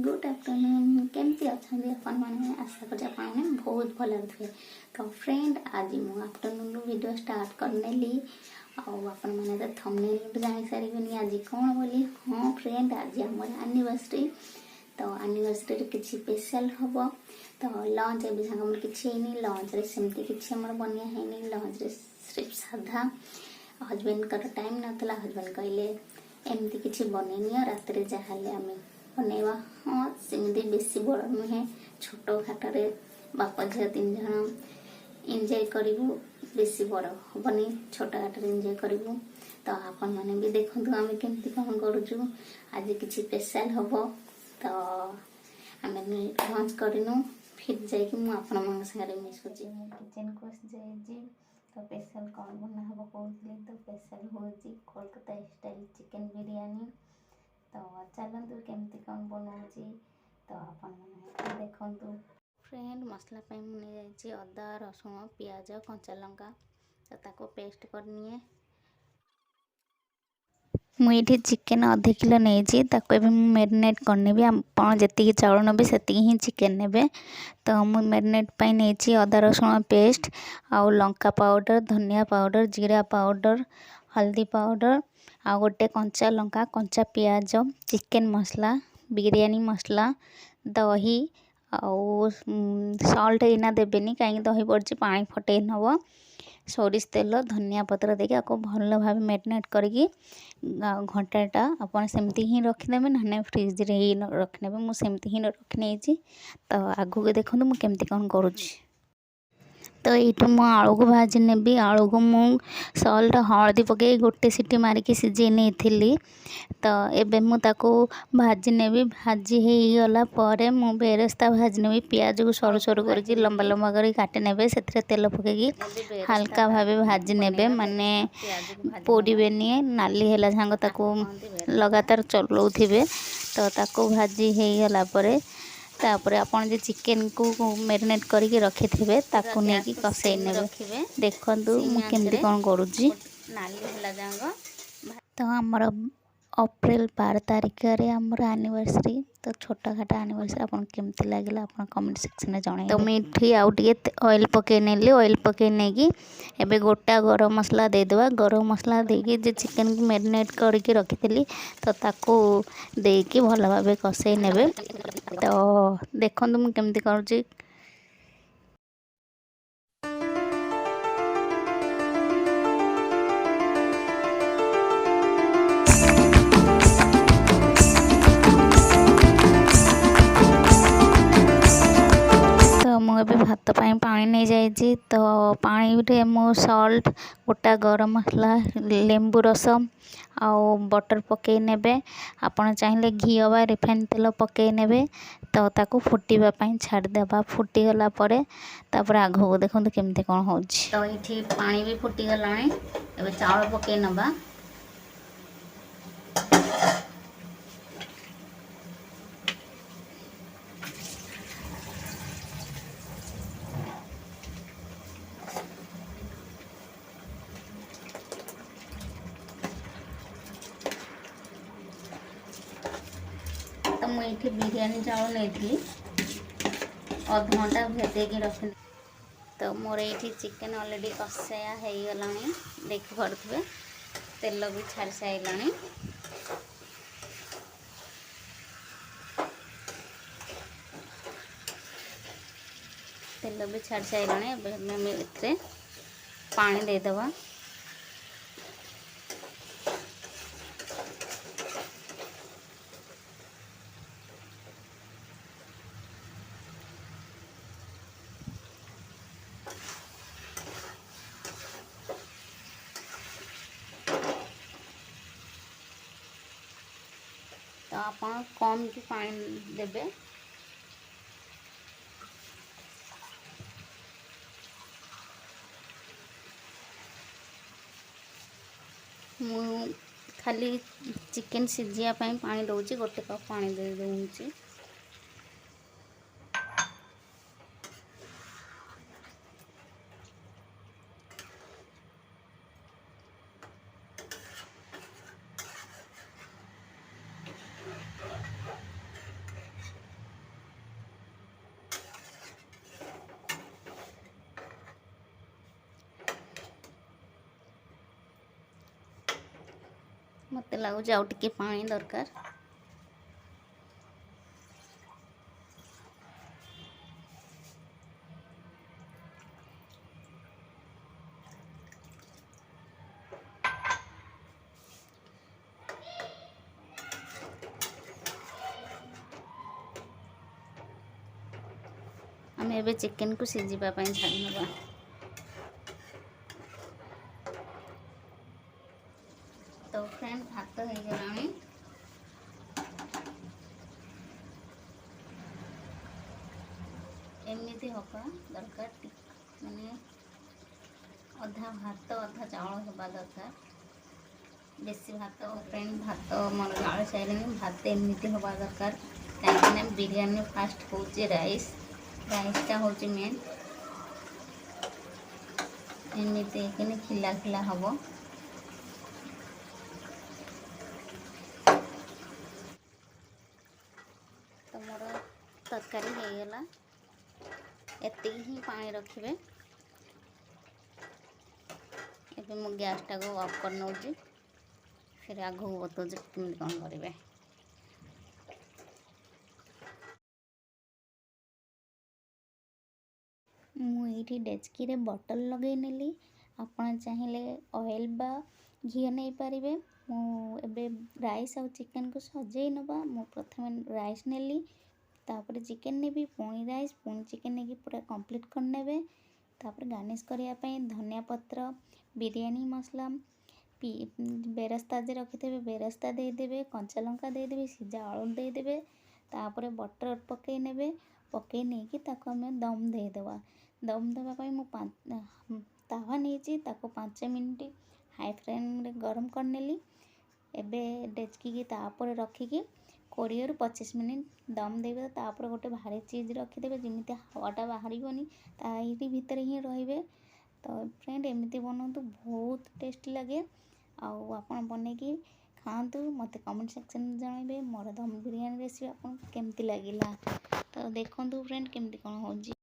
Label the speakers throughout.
Speaker 1: Good afternoon केमती अच्छा अपन मैंने आशा कर बहुत भल थे। तो फ्रेंड आज मु आफ्टरनून वीडियो स्टार्ट करने ली आपण मैंने तो थंबनेल जानी सारे आज कौन बोली। हाँ फ्रेंड आज आम एनिवर्सरी। तो एनिवर्सरी किसी स्पेशल हम तो लंच ए सागर किसी लंच रे सेमती किसी बनिया है लंच रे सिर्फ साधा। हजबैंड का टाइम नाला हजबैंड कहले एमती किसी बनैनि रात जहाँ आम बनवा। हाँ सेमती बेसी बड़ नुहे छोट घाटे बापा झील 3 जन एंजॉय करूँ बेसी बड़ हेनी छोट घाटे एंजॉय करूँ। तो आपण मैंने भी देखु आम केमती कौन करूँ आज किसी स्पेशल हम तो आम लंच करनु फिर जाकि मुझे मिसुची किचन को जाइए। तो स्पेशल कौन बना हम कहती तो स्पेशल हूँ कोलकाता स्टाइल चिकेन बिरयानी। तो चलतु केमती कौन बनाऊँगी तो आपण देखु। फ्रेंड मसला मुझे नहीं अदा रसुण पियाज कंचा लंका तो ताको पेस्ट करनी। मुझे चिकेन आधे किलो नहीं मैरिनेट करनी भी आप जी चाउल नेबे से ही चिकेन ने। तो मुझे मैरिनेट नहीं अदा रसुण पेस्ट आउ लंका पाउडर धनिया पाउडर जीरा पाउडर हल्दी पाउडर आ गोटे कंचा लंका कंचा पियाज चिकेन मसला बिरयानी मसला दही आउ सॉल्ट इना देवेनि कहीं दही पड़ी पानी फटे नब सोरिष तेल धनिया पत्र देके आपको भल भाव मैरिनेट करके घंटाटा आपन सेमती ही रखिदेवे ना फ्रिज रे ही रखने मुझे ही रखी। तो आगू देखो मुझे केमती कौन करुँच। तो ये मु आलू को भाजी नेबी आलू को मु सल्ट हलदी पकई गोटे सीटी मारिकी सिझे नहीं थी। तो एबे मु ताको भाजी नेबी भाजी हो गला पर मु बेरेस्ता भाजी नेबी पियाज को सरू सरू करके लंबा लंबा कर काटे नेबे से तेल पकई हल्का भावे भाजी नेबे माने पोड़ेनि नाली है झांग ताको लगातार चलाउथिबे। तो ताको भाजी हो गला पर तापर आपन जे चिकेन को मैरिनेट करके रखी थे ताको नेकी कसई नेबे। देखंतु मु केमती कोन करूची नाली हला जांग। तो हमर अप्रैल 12 तारिख रे हमर एनिवर्सरी तो छोटा घाटा एनिवर्सरी आपन केमती लागला आपन कमेंट सेक्शन में जणाई। तो मीठी आउ टिके ऑयल पके नेली ऑयल पके नेकी एबे गोटा गरम मसला दे देबा गरम मसला देकी जे चिकेन को मैरिनेट करके रखी थी तो ताको देकी भल भाबे कसई नेबे। तो देखंतु मु केमती करूची। मुझे भात पाई पानी नहीं जाइए। तो पानी रे मु सॉल्ट गोटा गरम मसला लेंबू रस आउ बटर पकई नेबे आपन चाहिए घी बा रिफाइन तेल पकई नेबे। तो ताको फुटीबा पई छाड़ देबा फुटी गला परे तापर आगो देखो केमती कौन हो। तो ये पानी भी फुटी गलानी एबे चावल पकई नबा। तो मुझे बिरयानी चावल नहीं अध घंटा भेदेगी रखी। तो मोर ये चिकेन ऑलरेडी कषाया हो गला देख पड़े तेल भी छाड़ी सारा। तेल भी छाड़ी सारे पानी देदेवा। तो आप कम की पानी देबे। मु खाली चिकेन सिझिया पानी दौची गोटे कप पानी दे दूँगी। मत लगुच आउ टिके पानी दरकार। आम एबे चिकेन को सिझिबा पई छाड़ी नबा। तो फ्रेंड भात हो गलानी। एमती हवा दरकार माने अधा भात अधा चावल हवा दरकार। बेसी भात फ्रेंड भात मोर गाड़ सारे भात एमती हवा दरकार कहीं बिरयानी फास्ट होची राइस टा होची मेन एमती खिला खिला हम। तो मोर तरकारी होगला एति ही पानी रखिए। एबे मु गैस टा को ऑफ कर नौजी फिर आगू बताऊँ केमती कौन करेंगे। मुझे डेचकी रे बटल लगे नेली आपण चाहिए ऑयल बा घी नहीं पारे। मुझे राइस और चिकेन को सजे नवा मु प्रथम राइस नेली तापर चिकेन नेबी पुणी राइस पुणी चिकेन नेकी पूरा कंप्लीट कर नेबे। तापर गार्निश करने धनिया पत्र बिरयानी मसला बेरस्ता जे रखिथे बेरस्ता देदेवे कंचा लंका देदेवे सीधा आलू देदेवे तापर बटर पकई नेबे पकई नहीं कि आम दम देदेवा। दम देवाई मु तावा नहीं 5 मिनट हाई फ्लेम रे गरम कर नेली। एबे डेचकी की तापर रखिकी 20 ରୁ 25 मिनट दम देवे। तापर गोटे भारी चीज रखिदेवे जमी हवाटा बाहर तारी भितर ही रे। तो फ्रेंड एमती बनातु बहुत टेस्टी लगे आपन बनैकी खातु मत कमेंट सेक्शन में जनइबे मोर दम बिरयानी रेसिपी आपन केमती लगिला। तो देखंतु फ्रेंड केमती कोन होजी।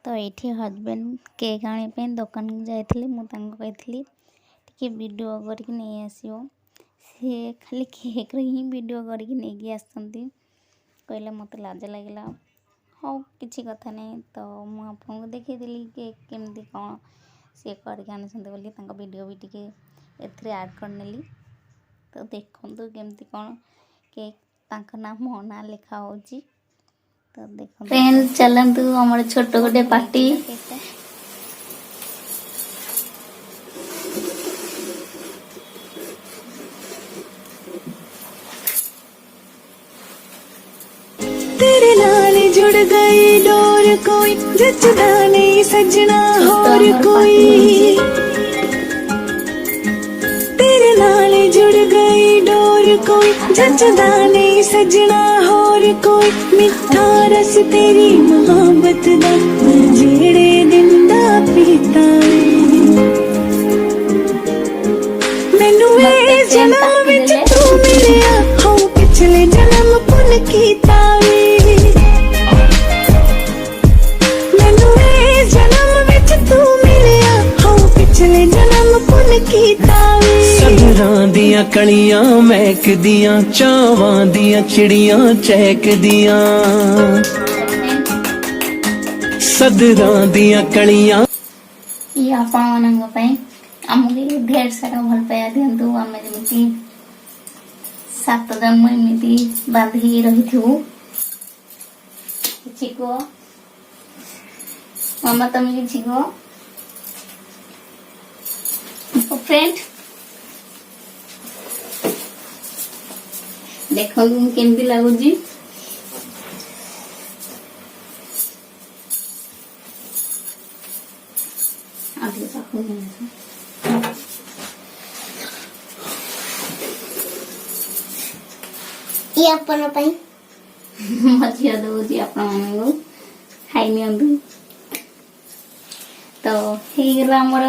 Speaker 1: तो ये हजबैंड केक आने दुकान को जाइए मुझे टी वीडियो करके नहीं आसो सी खाली केक ही वीडियो करके नहीं आसती कहले मत लाज लगे हाँ किसी कथा नहीं। तो मुझे देखी केक केमती कौन सी करके आनी वीडियो भी टी ऐड करनेली। तो देखो केमती कौन केक तांका ना मो ना लिखा हो। तो देखो फ्रेंड चलतु हमारे छोट गोटे पार्टी
Speaker 2: तेरे नाल जुड़ गई डोर कोई जचदा नहीं सजना और कोई। तेरे नाल जुड़ गई डोर कोई जचदा नहीं सजना और कोई। मिठा रस तेरी मोहब्बत दा जेड़े दिन दा पीता मैनू ए जन्म विच तू मिलिया हाँ पिछले जन्म पुन कीता मैनू ए जन्म विच तू मिलिया हाँ पिछले जन्म पुन कीता। सदरां दियां कलियां महकदियां चावां दियां चिड़ियां चहकदियां सदरां दियां कलियां
Speaker 1: ये आपन आमको ढेर सारा भल पाया दिंतु आम जमी 7 जन्म एमती बांधी रही थू। कह मामा तुम कि कह फ्रेंड देखो केमती लगुच
Speaker 3: ये अपन ପାଇଁ
Speaker 1: ମୋ ଝିଅ ଦଉଛି ଆପଣମାନଙ୍କୁ ଖାଇ ନିଅନ୍ତୁ। ତ ହେଇଗଲା ଆମର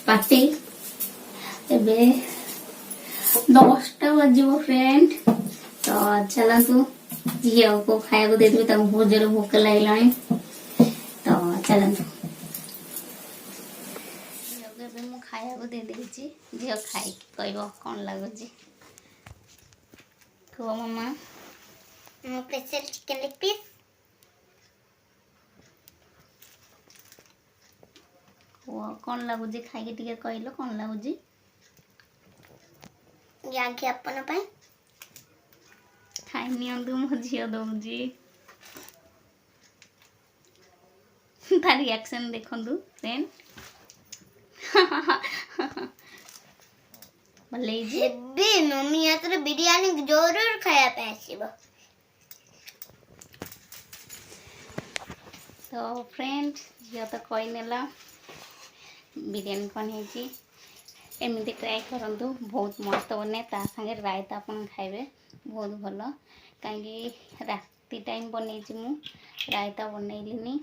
Speaker 1: ପାର୍ଟି। ଏବେ 10ଟା ବାଜିବ ଫ୍ରେଣ୍ଡ। ତ ଚାଲନ୍ତୁ ଝିଅକୁ ଖାଇବାକୁ ଦେଇଦେବି, ତାକୁ ବହୁତ ଜୋର ଭୋକ ଲାଗିଲାଣି। ତ ଚାଲନ୍ତୁ ଝିଅକୁ ଏବେ ମୁଁ ଖାଇବାକୁ ଦେଇଦେଇଛି। ଝିଅ ଖାଇକି କହିବ କଣ ଲାଗୁଛି। କୁହ ମାମା।
Speaker 3: ମୋ ସ୍ପେଶାଲ ଚିକେନ ଲେଗ ପିସ୍।
Speaker 1: କୁହ କଣ ଲାଗୁଛି ଖାଇକି ଟିକେ କହିଲ କଣ ଲାଗୁଛି।
Speaker 3: ଯାକି ଆପଣ ପାଇଁ
Speaker 1: ଖାଇ ନିଅନ୍ତୁ, ମୋ ଝିଅ ଦଉଛି। ତା ରିଆକ୍ସନ ଦେଖନ୍ତୁ ଫ୍ରେଣ୍ଡ। ଭଲ ହେଇଛି।
Speaker 3: ଏବେ ମମ୍ମି ହାତରେ ବିରିୟାନୀ ଜରୁର ଖାଇବା ପାଇଁ ଆସିବ।
Speaker 1: ତ ଫ୍ରେଣ୍ଡ ଝିଅ ତ କହିନେଲା ବିରିୟାନୀ କ'ଣ ହେଇଛି। ଏମିତି ଟ୍ରାଏ କରନ୍ତୁ, ବହୁତ ମସ୍ତ ବନେ। ତା ସାଙ୍ଗରେ ରାଇତା ଆପଣ ଖାଇବେ, ବହୁତ ଭଲ। କାହିଁକି ରାତି ଟାଇମ୍ ବନେଇଛି ମୁଁ, ରାଇତା ବନେଇଲିନି।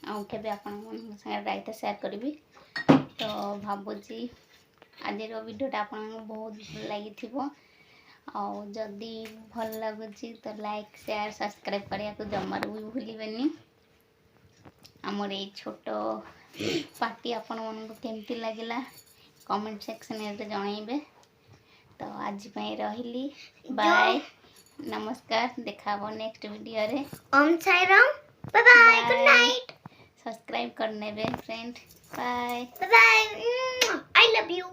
Speaker 1: ଆଉ କେବେ ଆପଣଙ୍କ ସାଙ୍ଗରେ ରାଇତା ସେୟାର କରିବି। ତ ଭାବୁଛି ଆଜିର ଭିଡ଼ିଓଟା ଆପଣଙ୍କୁ ବହୁତ ଭଲ ଲାଗିଥିବ। ଆଉ ଯଦି ଭଲ ଲାଗୁଛି ତ ଲାଇକ୍ ସେୟାର ସବସ୍କ୍ରାଇବ୍ କରିବାକୁ ଜମାରୁ ବି ଭୁଲିବେନି। ଆମର ଏଇ ଛୋଟ ପାର୍ଟି ଆପଣମାନଙ୍କୁ କେମିତି ଲାଗିଲା କମେଣ୍ଟ ସେକ୍ସନରେ ଜଣାଇବେ। ତ ଆଜି ପାଇଁ ରହିଲି, ବାଏ, ନମସ୍କାର। ଦେଖା ହବ ନେକ୍ସଟ ଭିଡ଼ିଓରେ।
Speaker 3: Om Sai Ram, bye bye, good night.
Speaker 1: Subscribe कर नेबे friend, bye
Speaker 3: bye bye, I love you.